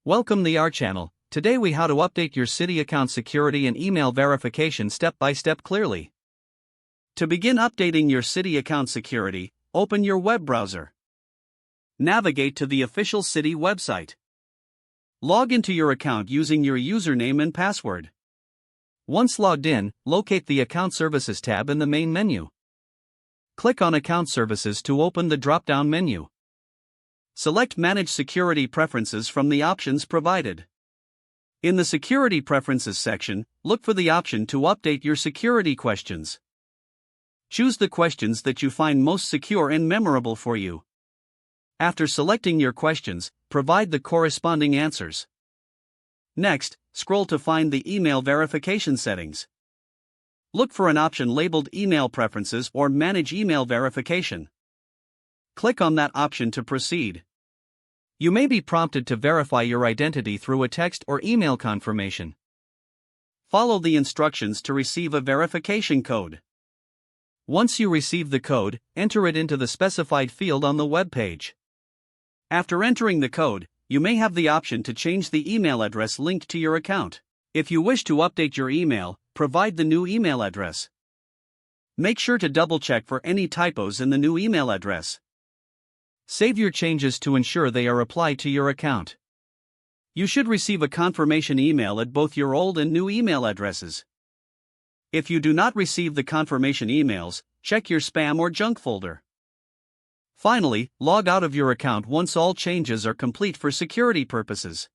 Welcome to our channel. Today we how to update your Citi account security and email verification step by step clearly. To begin updating your Citi account security, open your web browser. Navigate to the official Citi website. Log into your account using your username and password. Once logged in, locate the Account Services tab in the main menu. Click on Account Services to open the drop-down menu. Select Manage Security Preferences from the options provided. In the Security Preferences section, look for the option to update your security questions. Choose the questions that you find most secure and memorable for you. After selecting your questions, provide the corresponding answers. Next, scroll to find the email verification settings. Look for an option labeled Email Preferences or Manage Email Verification. Click on that option to proceed. You may be prompted to verify your identity through a text or email confirmation. Follow the instructions to receive a verification code. Once you receive the code, enter it into the specified field on the web page. After entering the code, you may have the option to change the email address linked to your account. If you wish to update your email, provide the new email address. Make sure to double-check for any typos in the new email address. Save your changes to ensure they are applied to your account. You should receive a confirmation email at both your old and new email addresses. If you do not receive the confirmation emails, check your spam or junk folder. Finally, log out of your account once all changes are complete for security purposes.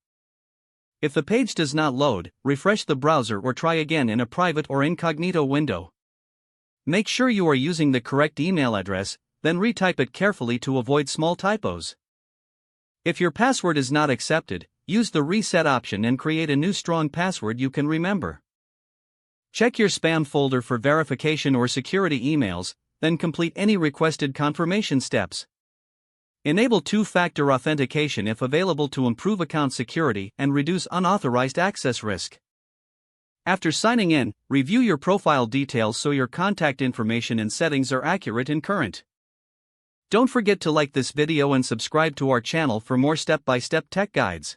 If the page does not load, refresh the browser or try again in a private or incognito window. Make sure you are using the correct email address, then retype it carefully to avoid small typos. If your password is not accepted, use the reset option and create a new strong password you can remember. Check your spam folder for verification or security emails, then complete any requested confirmation steps. Enable two-factor authentication if available to improve account security and reduce unauthorized access risk. After signing in, review your profile details so your contact information and settings are accurate and current. Don't forget to like this video and subscribe to our channel for more step-by-step tech guides.